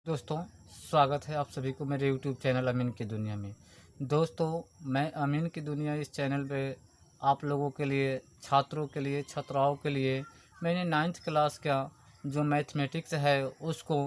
दोस्तों, स्वागत है आप सभी को मेरे YouTube चैनल अमीन की दुनिया में। दोस्तों, मैं अमीन की दुनिया इस चैनल पे आप लोगों के लिए, छात्रों के लिए, छात्राओं के लिए मैंने 9th क्लास का जो मैथमेटिक्स है उसको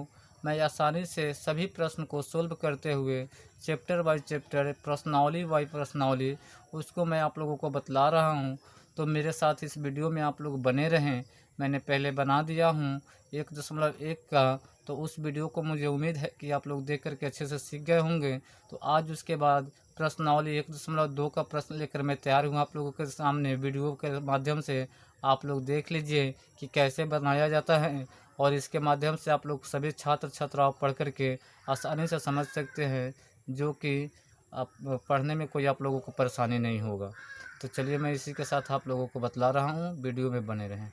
मैं आसानी से सभी प्रश्न को सोल्व करते हुए चैप्टर बाय चैप्टर, प्रश्नावली बाय प्रश्नावली उसको मैं आप लोगों को बतला रहा हूँ। तो मेरे साथ इस वीडियो में आप लोग बने रहें। मैंने पहले बना दिया हूँ 1.1 का, तो उस वीडियो को मुझे उम्मीद है कि आप लोग देख कर के अच्छे से सीख गए होंगे। तो आज उसके बाद प्रश्नावली 1.2 का प्रश्न लेकर मैं तैयार हूँ आप लोगों के सामने। वीडियो के माध्यम से आप लोग देख लीजिए कि कैसे बनाया जाता है, और इसके माध्यम से आप लोग सभी छात्र छात्राओं पढ़ कर के आसानी से समझ सकते हैं, जो कि आप पढ़ने में कोई आप लोगों को परेशानी नहीं होगा। तो चलिए मैं इसी के साथ आप लोगों को बतला रहा हूँ, वीडियो में बने रहें।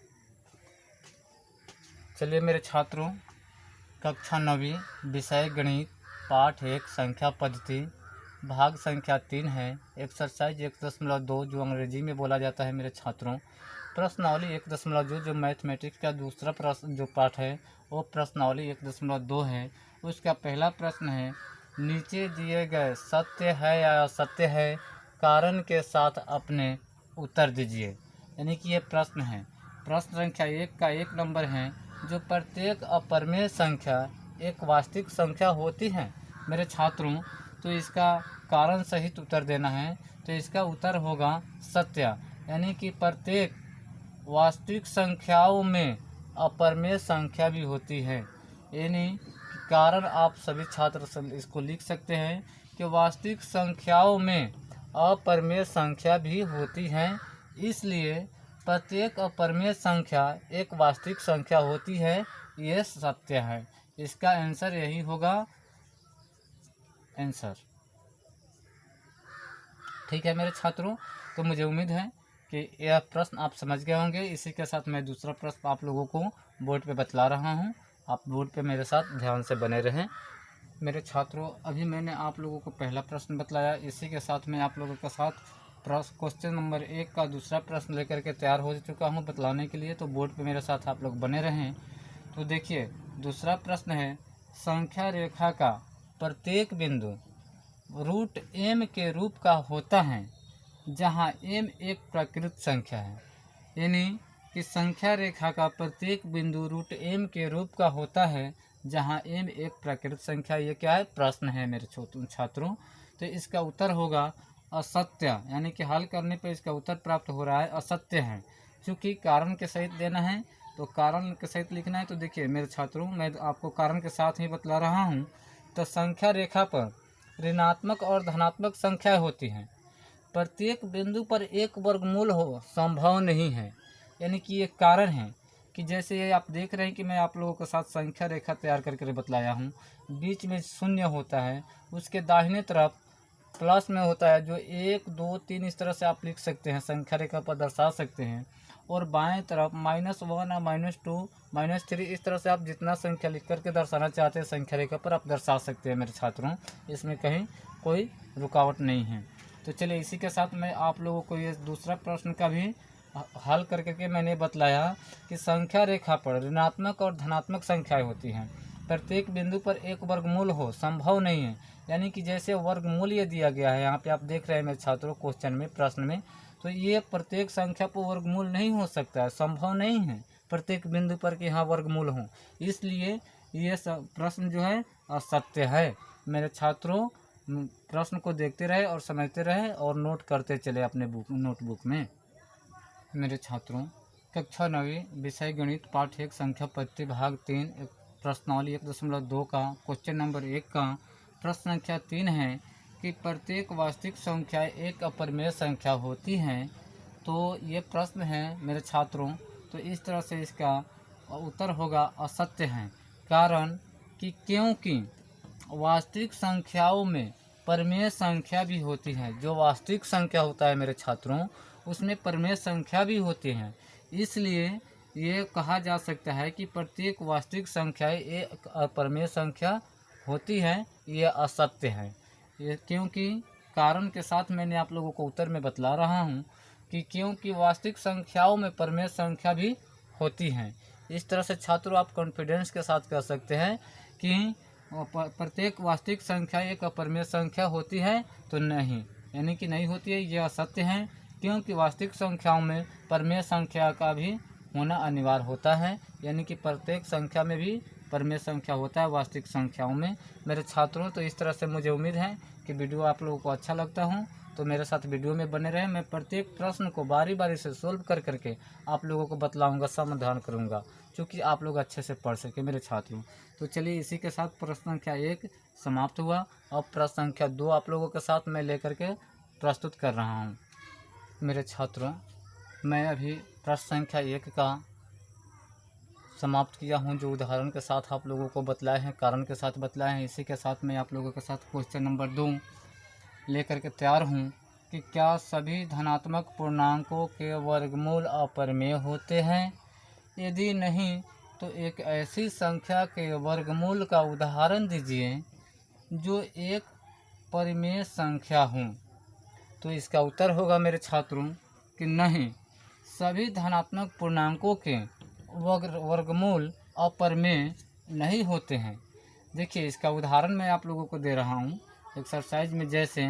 चलिए मेरे छात्रों, कक्षा 9वीं, विषय गणित, पाठ 1, संख्या पद्धति, भाग संख्या 3 है। एक्सरसाइज 1.2 जो अंग्रेजी में बोला जाता है मेरे छात्रों। प्रश्नावली 1.2 जो मैथमेटिक्स का दूसरा प्रश्न जो पाठ है वो प्रश्नावली 1.2 है। उसका पहला प्रश्न है, नीचे दिए गए सत्य है या असत्य है, कारण के साथ अपने उत्तर दीजिए। यानी कि ये प्रश्न है। प्रश्न संख्या 1 का 1 नंबर है, जो प्रत्येक अपरिमेय संख्या एक वास्तविक संख्या होती है मेरे छात्रों, तो इसका कारण सहित उत्तर देना है। तो इसका उत्तर होगा सत्य। यानी कि प्रत्येक वास्तविक संख्याओं में अपरिमेय संख्या भी होती है। यानी कारण आप सभी छात्र इसको लिख सकते हैं कि वास्तविक संख्याओं में अपरिमेय संख्या भी होती है, इसलिए प्रत्येक अपरिमेय संख्या एक वास्तविक संख्या होती है। ये सत्य है। इसका आंसर यही होगा, आंसर। ठीक है मेरे छात्रों, तो मुझे उम्मीद है कि यह प्रश्न आप समझ गए होंगे। इसी के साथ मैं दूसरा प्रश्न आप लोगों को बोर्ड पे बतला रहा हूँ। आप बोर्ड पे मेरे साथ ध्यान से बने रहें मेरे छात्रों। अभी मैंने आप लोगों को पहला प्रश्न बतलाया, इसी के साथ मैं आप लोगों के साथ क्वेश्चन नंबर 1 का दूसरा प्रश्न लेकर के तैयार हो चुका हूँ बतलाने के लिए। तो बोर्ड पे मेरे साथ आप लोग बने रहें। तो देखिए, दूसरा प्रश्न है, संख्या रेखा का प्रत्येक बिंदु रूट m के रूप का होता है, जहाँ m एक प्राकृत संख्या है। यानी कि संख्या रेखा का प्रत्येक बिंदु रूट m के रूप का होता है, जहाँ m एक प्राकृत संख्या। ये क्या है, प्रश्न है मेरे छात्रों। तो इसका उत्तर होगा असत्य। यानी कि हल करने पर इसका उत्तर प्राप्त हो रहा है असत्य है, क्योंकि कारण के सहित देना है। तो कारण के सहित लिखना है। तो देखिए मेरे छात्रों, मैं आपको कारण के साथ ही बतला रहा हूँ। तो संख्या रेखा पर ऋणात्मक और धनात्मक संख्या होती हैं। प्रत्येक बिंदु पर एक वर्गमूल हो संभव नहीं है। यानी कि ये कारण है कि जैसे ये आप देख रहे हैं कि मैं आप लोगों के साथ संख्या रेखा तैयार करके बतलाया हूँ। बीच में शून्य होता है, उसके दाहिने तरफ प्लस में होता है, जो 1 2 3 इस तरह से आप लिख सकते हैं, संख्या रेखा पर दर्शा सकते हैं। और बाएं तरफ -1 और -2 -3 इस तरह से आप जितना संख्या लिख करके दर्शाना चाहते हैं संख्या रेखा पर आप दर्शा सकते हैं मेरे छात्रों। इसमें कहीं कोई रुकावट नहीं है। तो चलिए इसी के साथ मैं आप लोगों को ये दूसरा प्रश्न का भी हल करके मैंने बतलाया कि संख्या रेखा पर ऋणात्मक और धनात्मक संख्याएं होती हैं। प्रत्येक बिंदु पर एक वर्गमूल हो संभव नहीं है। यानी कि जैसे वर्गमूल ये दिया गया है, यहाँ पे आप देख रहे हैं मेरे छात्रों क्वेश्चन में, प्रश्न में, तो ये प्रत्येक संख्या पर वर्गमूल नहीं हो सकता है, संभव नहीं है प्रत्येक बिंदु पर कि यहाँ वर्गमूल हो। इसलिए ये प्रश्न जो है असत्य है मेरे छात्रों। प्रश्न को देखते रहे और समझते रहे और नोट करते चले अपने नोटबुक में मेरे छात्रों। कक्षा 9वीं, विषय गणित, पाठ 1, संख्या पद्धति, भाग 3, प्रश्नावली 1.2 का क्वेश्चन नंबर 1 का प्रश्न संख्या 3 है कि प्रत्येक वास्तविक संख्या एक अपरिमेय संख्या होती हैं। तो ये प्रश्न है मेरे छात्रों। तो इस तरह से इसका उत्तर होगा असत्य है। कारण कि क्योंकि वास्तविक संख्याओं में परिमेय संख्या भी होती है। जो वास्तविक संख्या होता है मेरे छात्रों, उसमें परिमेय संख्या भी होती हैं। इसलिए ये कहा जा सकता है कि प्रत्येक वास्तविक संख्या एक अपरिमेय संख्या होती है। ये असत्य है। ये क्योंकि कारण के साथ मैंने आप लोगों को उत्तर में बतला रहा हूँ कि क्योंकि वास्तविक संख्याओं में परिमेय संख्या भी होती हैं। इस तरह से छात्रों आप कॉन्फिडेंस के साथ कह सकते हैं कि प्रत्येक वास्तविक संख्या एक अपरिमेय संख्या होती है तो नहीं, यानी कि नहीं होती है, ये असत्य है, क्योंकि वास्तविक संख्याओं में परिमेय संख्या का भी होना अनिवार्य होता है, यानी कि प्रत्येक संख्या में भी परिमेय संख्या होता है वास्तविक संख्याओं में। मेरे छात्रों, तो इस तरह से मुझे उम्मीद है कि वीडियो आप लोगों को अच्छा लगता हो, तो मेरे साथ वीडियो में बने रहें। मैं प्रत्येक प्रश्न को बारी बारी से सोल्व कर करके आप लोगों को बतलाऊंगा, समाधान करूंगा, क्योंकि आप लोग अच्छे से पढ़ सके मेरे छात्रों। तो चलिए, इसी के साथ प्रश्न संख्या 1 समाप्त हुआ। अब प्रश्न संख्या 2 आप लोगों के साथ मैं लेकर के प्रस्तुत कर रहा हूँ। मेरे छात्रों, मैं अभी प्रश्न संख्या 1 का समाप्त किया हूँ, जो उदाहरण के साथ आप लोगों को बतलाए हैं, कारण के साथ बतलाए हैं। इसी के साथ मैं आप लोगों के साथ क्वेश्चन नंबर 2 लेकर के तैयार हूँ कि क्या सभी धनात्मक पूर्णांकों के वर्गमूल अपरिमेय होते हैं? यदि नहीं, तो एक ऐसी संख्या के वर्गमूल का उदाहरण दीजिए जो एक परिमेय संख्या हो। तो इसका उत्तर होगा मेरे छात्रों कि नहीं, सभी धनात्मक पूर्णांकों के वर्गमूल अपरिमेय नहीं होते हैं। देखिए, इसका उदाहरण मैं आप लोगों को दे रहा हूँ एक्सरसाइज में। जैसे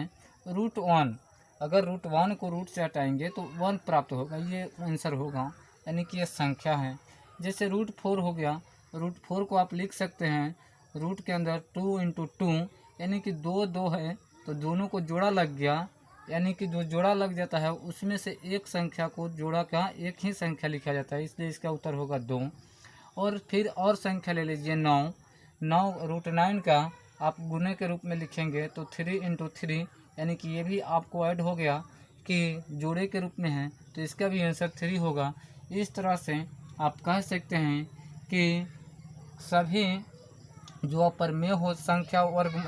√1, अगर √1 को रूट से हटाएंगे तो 1 प्राप्त होगा, ये आंसर होगा, यानी कि ये संख्या है। जैसे √4 हो गया, √4 को आप लिख सकते हैं रूट के अंदर 2 × 2, यानी कि 2 2 है तो दोनों को जोड़ा लग गया, यानी कि जो जोड़ा लग जाता है उसमें से एक संख्या को जोड़ा का एक ही संख्या लिखा जाता है, इसलिए इसका उत्तर होगा 2। और फिर और संख्या ले लीजिए 9 √9 का आप गुणे के रूप में लिखेंगे तो 3 × 3, यानी कि ये भी आपको ऐड हो गया कि जोड़े के रूप में है, तो इसका भी आंसर 3 होगा। इस तरह से आप कह सकते हैं कि सभी जो अपरिमेय हो संख्या वर्ग,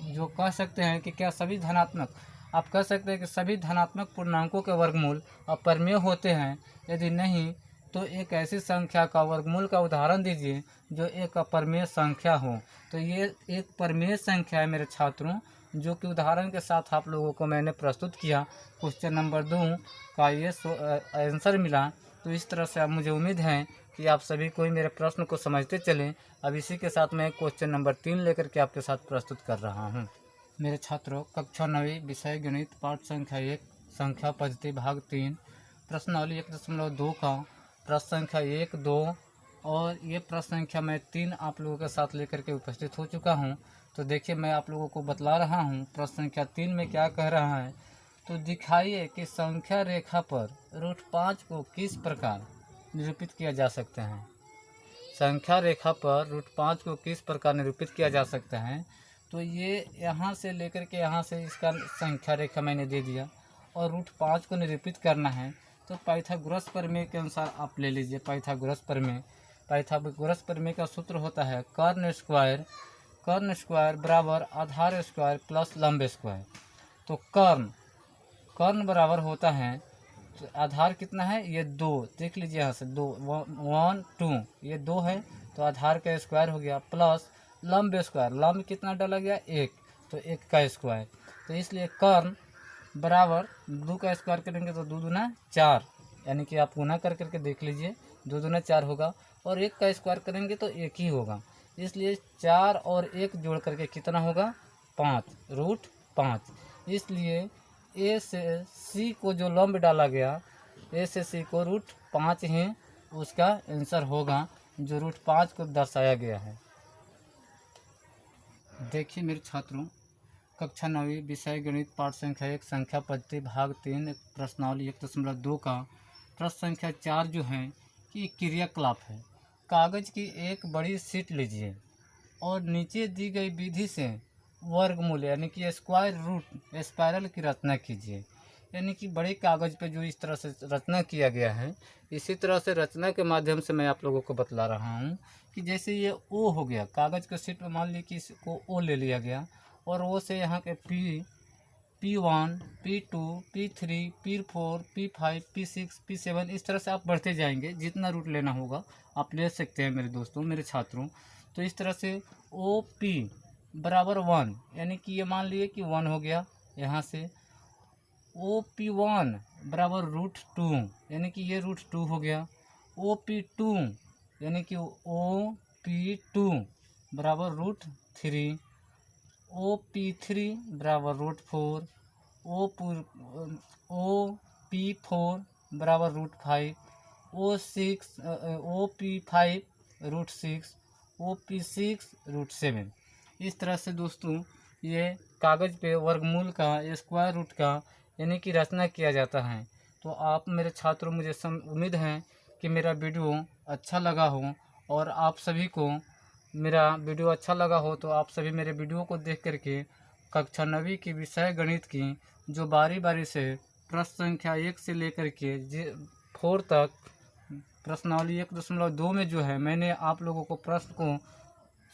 जो कह सकते हैं कि क्या सभी धनात्मक, आप कह सकते हैं कि सभी धनात्मक पूर्णांकों के वर्गमूल अपरिमेय होते हैं। यदि नहीं, तो एक ऐसी संख्या का वर्गमूल का उदाहरण दीजिए जो एक अपरिमेय संख्या हो। तो ये एक परिमेय संख्या है मेरे छात्रों, जो कि उदाहरण के साथ आप लोगों को मैंने प्रस्तुत किया। क्वेश्चन नंबर 2 का ये आंसर मिला। तो इस तरह से अब मुझे उम्मीद है कि आप सभी कोई मेरे प्रश्न को समझते चलें। अब इसी के साथ मैं क्वेश्चन नंबर 3 लेकर के आपके साथ प्रस्तुत कर रहा हूँ। मेरे छात्रों, कक्षा 9वीं विषय गणित पाठ संख्या 1 संख्या पद्धति भाग 3 प्रश्नावली 1.2 का प्रश्न संख्या 1, 2 और ये प्रश्न संख्या मैं 3 आप लोगों के साथ लेकर के उपस्थित हो चुका हूँ। तो देखिए, मैं आप लोगों को बतला रहा हूँ प्रश्न संख्या 3 में क्या कह रहा है। तो दिखाइए कि संख्या रेखा पर √5 को किस प्रकार निरूपित किया जा सकता है। संख्या रेखा पर √5 को किस प्रकार निरूपित किया जा सकता है। तो ये यहाँ से लेकर के यहाँ से इसका संख्या रेखा मैंने दे दिया, और √5 को निरूपित करना है तो पाइथागोरस प्रमेय के अनुसार आप ले लीजिए। पाइथागोरस प्रमेय का सूत्र होता है कर्ण स्क्वायर बराबर आधार स्क्वायर प्लस लंब स्क्वायर। तो कर्ण बराबर होता है, तो आधार कितना है, ये 2, देख लीजिए यहाँ से 2 1 2, ये 2 है तो आधार का स्क्वायर हो गया, प्लस लंब स्क्वायर, लंब कितना डाला गया 1, तो 1 का स्क्वायर। तो इसलिए कर्ण बराबर 2 का स्क्वायर करेंगे तो 2 दूना 4, यानी कि आप गुना कर करके देख लीजिए 2 दूना 4 होगा, और 1 का स्क्वायर करेंगे तो 1 ही होगा। इसलिए 4 और 1 जोड़ करके कितना होगा 5, √5। इसलिए ए से सी को जो लंब डाला गया, ए से सी को √5 ही उसका आंसर होगा, जो √5 को दर्शाया गया है। देखिए मेरे छात्रों, कक्षा 9वीं विषय गणित पाठ संख्या 1 संख्या पद्धति भाग 3 प्रश्नावली 1.2 का प्रश्न संख्या 4 जो है कि क्रियाकलाप है। कागज़ की एक बड़ी शीट लीजिए और नीचे दी गई विधि से वर्गमूल यानी कि स्क्वायर रूट स्पाइरल की रचना कीजिए। यानी कि बड़े कागज़ पे जो इस तरह से रचना किया गया है, इसी तरह से रचना के माध्यम से मैं आप लोगों को बतला रहा हूँ कि जैसे ये ओ हो गया, कागज़ के शीट में मान ली कि इसको ओ ले लिया गया, और ओ से यहाँ के P1 P2 P3 P4 P5 P6 P7 इस तरह से आप बढ़ते जाएंगे। जितना रूट लेना होगा आप ले सकते हैं मेरे दोस्तों, मेरे छात्रों। तो इस तरह से OP बराबर 1, यानी कि ये मान लिए कि 1 हो गया। यहाँ से OP1 बराबर √2, यानी कि ये √2 हो गया। OP2 यानी कि OP2 बराबर 3, OP3 बराबर √4, OP4 बराबर √5, OP5 √6, OP6 √7। इस तरह से दोस्तों ये कागज़ पे वर्गमूल का, स्क्वायर रूट का यानी कि रचना किया जाता है। तो आप मेरे छात्रों, मुझे उम्मीद है कि मेरा वीडियो अच्छा लगा हो, और आप सभी को मेरा वीडियो अच्छा लगा हो तो आप सभी मेरे वीडियो को देख करके कक्षा 9वीं की विषय गणित की जो बारी बारी से प्रश्न संख्या 1 से लेकर के 4 तक प्रश्नावली 1.2 में जो है मैंने आप लोगों को प्रश्न को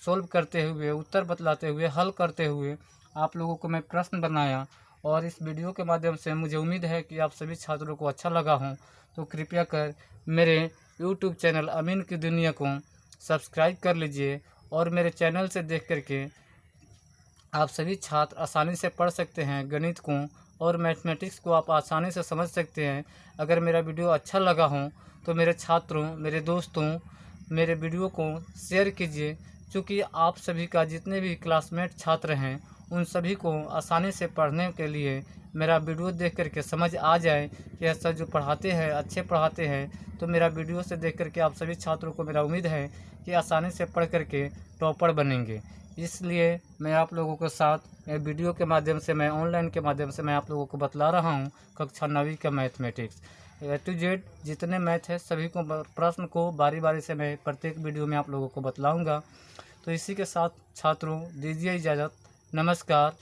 सोल्व करते हुए, उत्तर बतलाते हुए, हल करते हुए आप लोगों को मैं प्रश्न बनाया। और इस वीडियो के माध्यम से मुझे उम्मीद है कि आप सभी छात्रों को अच्छा लगा हो। तो कृपया कर मेरे YouTube चैनल अमीन की दुनिया को सब्सक्राइब कर लीजिए, और मेरे चैनल से देख करके आप सभी छात्र आसानी से पढ़ सकते हैं गणित को, और मैथमेटिक्स को आप आसानी से समझ सकते हैं। अगर मेरा वीडियो अच्छा लगा हो तो मेरे छात्रों, मेरे दोस्तों, मेरे वीडियो को शेयर कीजिए, क्योंकि आप सभी का जितने भी क्लासमेट छात्र हैं उन सभी को आसानी से पढ़ने के लिए मेरा वीडियो देख करके समझ आ जाए कि ऐसा जो पढ़ाते हैं अच्छे पढ़ाते हैं। तो मेरा वीडियो से देख करके आप सभी छात्रों को मेरा उम्मीद है कि आसानी से पढ़ करके टॉपर बनेंगे। इसलिए मैं आप लोगों के साथ वीडियो के माध्यम से, मैं ऑनलाइन के माध्यम से मैं आप लोगों को बतला रहा हूँ कक्षा 9वीं का मैथमेटिक्स A to Z जितने मैथ है सभी को प्रश्न को बारी बारी से मैं प्रत्येक वीडियो में आप लोगों को बतलाऊंगा। तो इसी के साथ छात्रों दीजिए इजाज़त। नमस्कार।